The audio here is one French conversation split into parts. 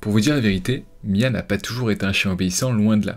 Pour vous dire la vérité, Mia n'a pas toujours été un chien obéissant, loin de là.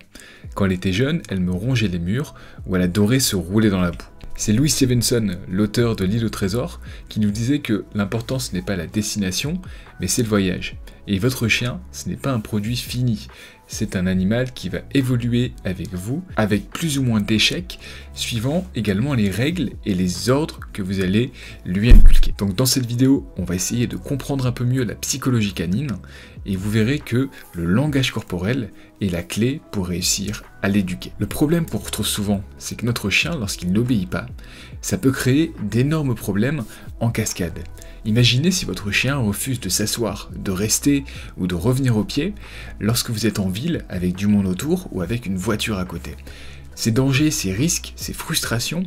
Quand elle était jeune, elle me rongeait les murs, ou elle adorait se rouler dans la boue. C'est Louis Stevenson, l'auteur de l'île au trésor, qui nous disait que l'important ce n'est pas la destination, mais c'est le voyage. Et votre chien, ce n'est pas un produit fini, c'est un animal qui va évoluer avec vous, avec plus ou moins d'échecs, suivant également les règles et les ordres que vous allez lui inculquer. Donc dans cette vidéo, on va essayer de comprendre un peu mieux la psychologie canine, et vous verrez que le langage corporel est la clé pour réussir à l'éduquer. Le problème qu'on retrouve souvent, c'est que notre chien, lorsqu'il n'obéit pas, ça peut créer d'énormes problèmes en cascade. Imaginez si votre chien refuse de s'asseoir, de rester ou de revenir au pied lorsque vous êtes en ville avec du monde autour ou avec une voiture à côté. Ces dangers, ces risques, ces frustrations,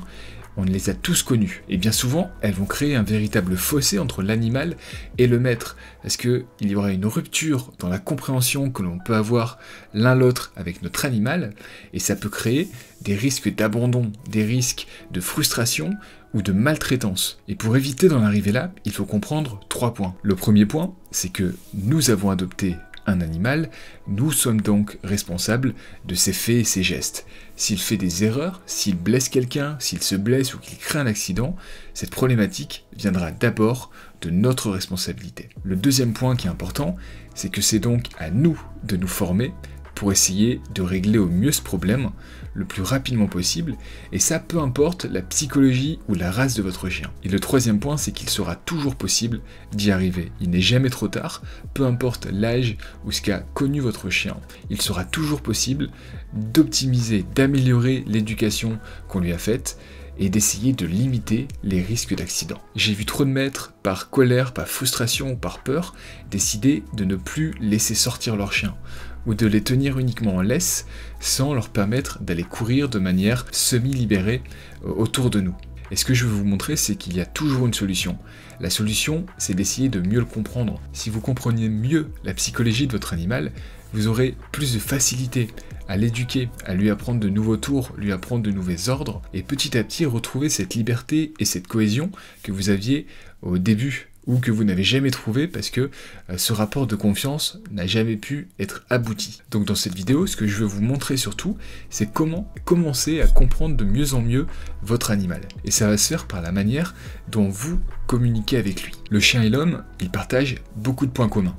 on les a tous connus. Et bien souvent, elles vont créer un véritable fossé entre l'animal et le maître. Parce qu'il y aura une rupture dans la compréhension que l'on peut avoir l'un l'autre avec notre animal. Et ça peut créer des risques d'abandon, des risques de frustration ou de maltraitance. Et pour éviter d'en arriver là, il faut comprendre 3 points. Le premier point, c'est que nous avons adopté un animal, nous sommes donc responsables de ses faits et ses gestes. S'il fait des erreurs, s'il blesse quelqu'un, s'il se blesse ou qu'il crée un accident, cette problématique viendra d'abord de notre responsabilité. Le deuxième point qui est important, c'est que c'est donc à nous de nous former pour essayer de régler au mieux ce problème le plus rapidement possible, et ça peu importe la psychologie ou la race de votre chien. Et le troisième point, c'est qu'il sera toujours possible d'y arriver. Il n'est jamais trop tard, peu importe l'âge ou ce qu'a connu votre chien, il sera toujours possible d'optimiser, d'améliorer l'éducation qu'on lui a faite, et d'essayer de limiter les risques d'accident. J'ai vu trop de maîtres, par colère, par frustration ou par peur, décider de ne plus laisser sortir leur chien, ou de les tenir uniquement en laisse, sans leur permettre d'aller courir de manière semi-libérée autour de nous. Et ce que je veux vous montrer, c'est qu'il y a toujours une solution. La solution, c'est d'essayer de mieux le comprendre. Si vous comprenez mieux la psychologie de votre animal, vous aurez plus de facilité à l'éduquer, à lui apprendre de nouveaux tours, lui apprendre de nouveaux ordres, et petit à petit retrouver cette liberté et cette cohésion que vous aviez au début, ou que vous n'avez jamais trouvé parce que ce rapport de confiance n'a jamais pu être abouti. Donc dans cette vidéo, ce que je veux vous montrer surtout, c'est comment commencer à comprendre de mieux en mieux votre animal. Et ça va se faire par la manière dont vous communiquez avec lui. Le chien et l'homme, ils partagent beaucoup de points communs.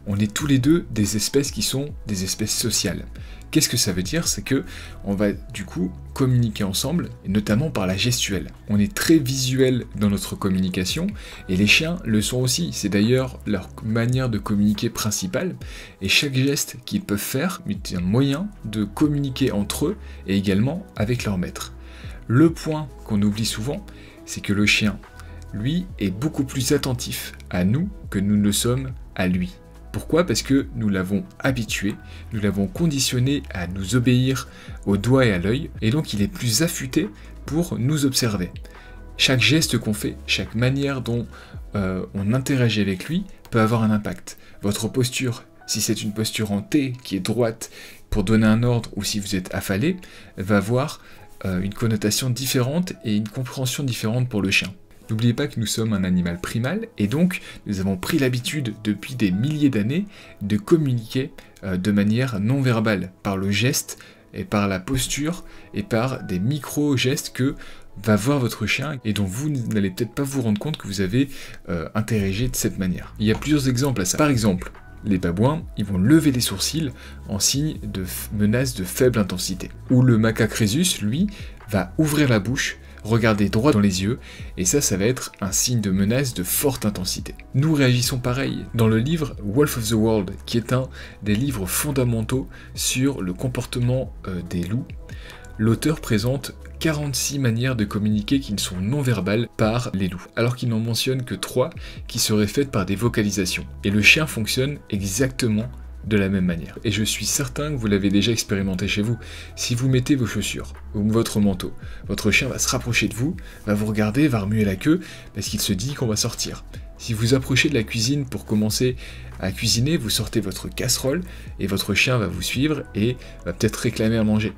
On est tous les deux des espèces qui sont des espèces sociales. Qu'est-ce que ça veut dire? C'est que on va du coup communiquer ensemble, et notamment par la gestuelle. On est très visuel dans notre communication, et les chiens le sont aussi. C'est d'ailleurs leur manière de communiquer principale, et chaque geste qu'ils peuvent faire est un moyen de communiquer entre eux, et également avec leur maître. Le point qu'on oublie souvent, c'est que le chien, lui, est beaucoup plus attentif à nous que nous ne le sommes à lui. Pourquoi? Parce que nous l'avons habitué, nous l'avons conditionné à nous obéir au doigt et à l'œil, et donc il est plus affûté pour nous observer. Chaque geste qu'on fait, chaque manière dont on interagit avec lui peut avoir un impact. Votre posture, si c'est une posture en T qui est droite pour donner un ordre, ou si vous êtes affalé, va avoir une connotation différente et une compréhension différente pour le chien. N'oubliez pas que nous sommes un animal primal, et donc nous avons pris l'habitude depuis des milliers d'années de communiquer de manière non verbale, par le geste et par la posture et par des micro-gestes que va voir votre chien et dont vous n'allez peut-être pas vous rendre compte que vous avez interagi de cette manière. Il y a plusieurs exemples à ça. Par exemple, les babouins, ils vont lever les sourcils en signe de menace de faible intensité. Ou le macaque rhésus, lui, va ouvrir la bouche, regarder droit dans les yeux, et ça va être un signe de menace de forte intensité. Nous réagissons pareil. Dans le livre Wolf of the World, qui est un des livres fondamentaux sur le comportement des loups, l'auteur présente 46 manières de communiquer qui ne sont non verbales par les loups, alors qu'il n'en mentionne que 3 qui seraient faites par des vocalisations. Et le chien fonctionne exactement de la même manière. Et je suis certain que vous l'avez déjà expérimenté chez vous. Si vous mettez vos chaussures ou votre manteau, votre chien va se rapprocher de vous, va vous regarder, va remuer la queue, parce qu'il se dit qu'on va sortir. Si vous approchez de la cuisine pour commencer à cuisiner, vous sortez votre casserole, et votre chien va vous suivre et va peut-être réclamer à manger.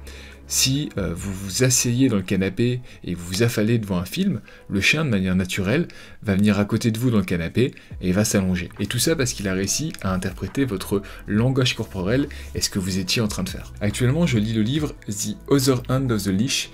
Si vous vous asseyez dans le canapé et vous vous affalez devant un film, le chien, de manière naturelle, va venir à côté de vous dans le canapé et va s'allonger. Et tout ça parce qu'il a réussi à interpréter votre langage corporel et ce que vous étiez en train de faire. Actuellement, je lis le livre The Other End of the Leash.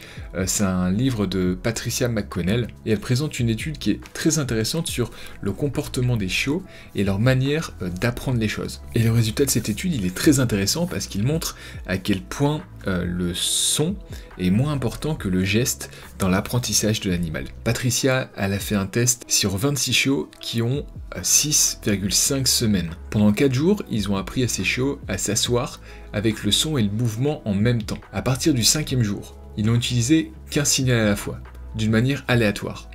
C'est un livre de Patricia McConnell et elle présente une étude qui est très intéressante sur le comportement des chiots et leur manière d'apprendre les choses. Et le résultat de cette étude, il est très intéressant parce qu'il montre à quel point le son est moins important que le geste dans l'apprentissage de l'animal. Patricia, elle a fait un test sur 26 chiots qui ont 6,5 semaines. Pendant 4 jours, ils ont appris à ces chiots à s'asseoir avec le son et le mouvement en même temps. À partir du 5e jour, ils n'ont utilisé qu'un signal à la fois, d'une manière aléatoire.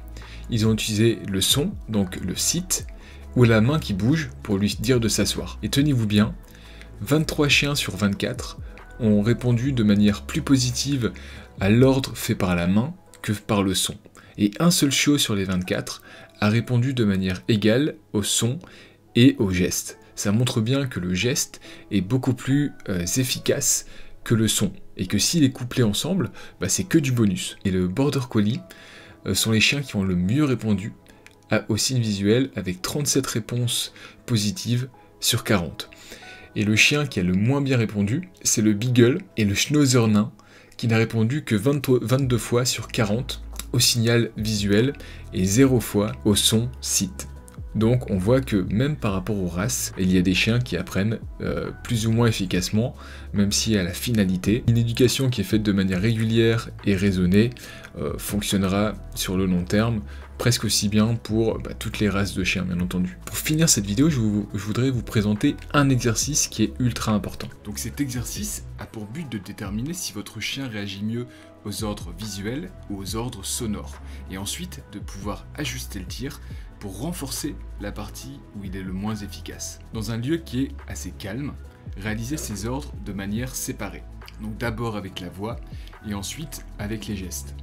Ils ont utilisé le son, donc le sit, ou la main qui bouge pour lui dire de s'asseoir. Et tenez-vous bien, 23 chiens sur 24 ont répondu de manière plus positive à l'ordre fait par la main que par le son. Et un seul chiot sur les 24 a répondu de manière égale au son et au geste. Ça montre bien que le geste est beaucoup plus efficace que le son, et que s'il est couplé ensemble, c'est que du bonus. Et le Border Collie sont les chiens qui ont le mieux répondu au signe visuel, avec 37 réponses positives sur 40. Et le chien qui a le moins bien répondu, c'est le Beagle et le Schnauzer nain, qui n'a répondu que 22 fois sur 40 au signal visuel et 0 fois au son sit. Donc on voit que même par rapport aux races, il y a des chiens qui apprennent plus ou moins efficacement, même si à la finalité, une éducation qui est faite de manière régulière et raisonnée fonctionnera sur le long terme presque aussi bien pour toutes les races de chiens, bien entendu. Pour finir cette vidéo, je voudrais vous présenter un exercice qui est ultra important. Donc cet exercice a pour but de déterminer si votre chien réagit mieux aux ordres visuels ou aux ordres sonores, et ensuite de pouvoir ajuster le tir pour renforcer la partie où il est le moins efficace. Dans un lieu qui est assez calme, réalisez ces ordres de manière séparée. Donc d'abord avec la voix, et ensuite avec les gestes.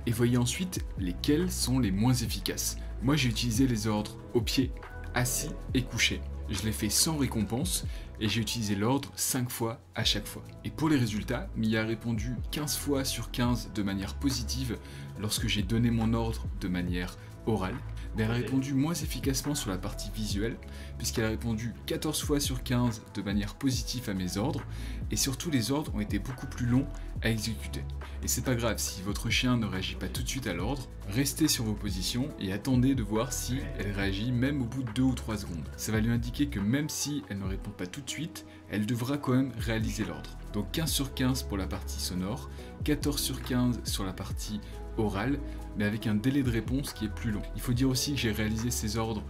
Et voyez ensuite lesquels sont les moins efficaces. Moi j'ai utilisé les ordres au pied, assis et couché. Je l'ai fait sans récompense et j'ai utilisé l'ordre 5 fois à chaque fois. Et pour les résultats, Mia a répondu 15 fois sur 15 de manière positive lorsque j'ai donné mon ordre de manière orale, mais elle a répondu moins efficacement sur la partie visuelle, puisqu'elle a répondu 14 fois sur 15 de manière positive à mes ordres, et surtout les ordres ont été beaucoup plus longs à exécuter. Et c'est pas grave, si votre chien ne réagit pas tout de suite à l'ordre, restez sur vos positions et attendez de voir si elle réagit même au bout de 2 ou 3 secondes. Ça va lui indiquer que même si elle ne répond pas tout de suite, elle devra quand même réaliser l'ordre. Donc 15 sur 15 pour la partie sonore, 14 sur 15 sur la partie orale, mais avec un délai de réponse qui est plus long. Il faut dire aussi que j'ai réalisé ces ordres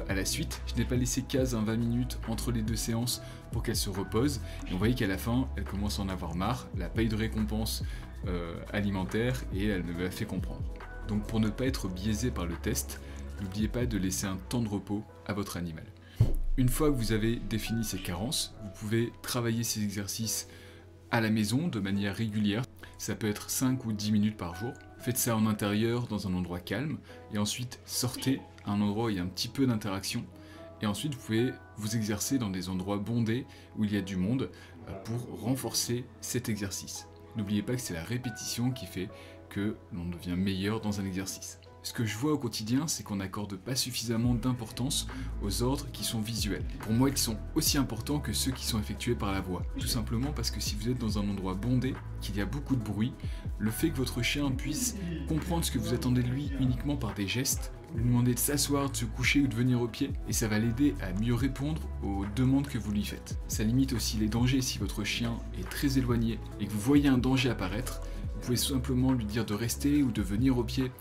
à la suite. Je n'ai pas laissé 15 à 20 minutes entre les deux séances pour qu'elle se repose. Et on voyait qu'à la fin, elle commence à en avoir marre, elle n'a pas eu de récompense alimentaire et elle me l'a fait comprendre. Donc pour ne pas être biaisé par le test, n'oubliez pas de laisser un temps de repos à votre animal. Une fois que vous avez défini ces carences, vous pouvez travailler ces exercices à la maison de manière régulière. Ça peut être 5 ou 10 minutes par jour. Faites ça en intérieur, dans un endroit calme, et ensuite sortez à un endroit où il y a un petit peu d'interaction, et ensuite vous pouvez vous exercer dans des endroits bondés où il y a du monde pour renforcer cet exercice. N'oubliez pas que c'est la répétition qui fait que l'on devient meilleur dans un exercice. Ce que je vois au quotidien, c'est qu'on n'accorde pas suffisamment d'importance aux ordres qui sont visuels. Pour moi, ils sont aussi importants que ceux qui sont effectués par la voix. Tout simplement parce que si vous êtes dans un endroit bondé, qu'il y a beaucoup de bruit, le fait que votre chien puisse comprendre ce que vous attendez de lui uniquement par des gestes, lui demander de s'asseoir, de se coucher ou de venir au pied, et ça va l'aider à mieux répondre aux demandes que vous lui faites. Ça limite aussi les dangers si votre chien est très éloigné et que vous voyez un danger apparaître. Vous pouvez simplement lui dire de rester ou de venir au pied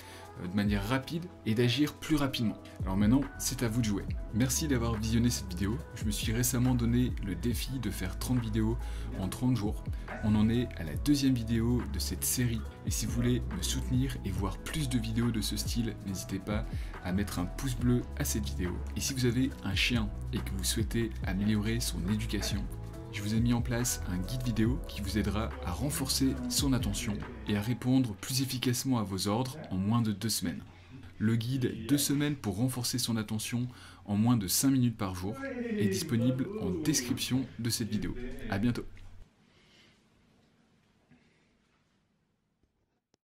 de manière rapide et d'agir plus rapidement. Alors maintenant, c'est à vous de jouer. Merci d'avoir visionné cette vidéo. Je me suis récemment donné le défi de faire 30 vidéos en 30 jours. On en est à la deuxième vidéo de cette série. Et si vous voulez me soutenir et voir plus de vidéos de ce style, n'hésitez pas à mettre un pouce bleu à cette vidéo. Et si vous avez un chien et que vous souhaitez améliorer son éducation, je vous ai mis en place un guide vidéo qui vous aidera à renforcer son attention et à répondre plus efficacement à vos ordres en moins de 2 semaines. Le guide 2 semaines pour renforcer son attention en moins de 5 minutes par jour est disponible en description de cette vidéo. À bientôt.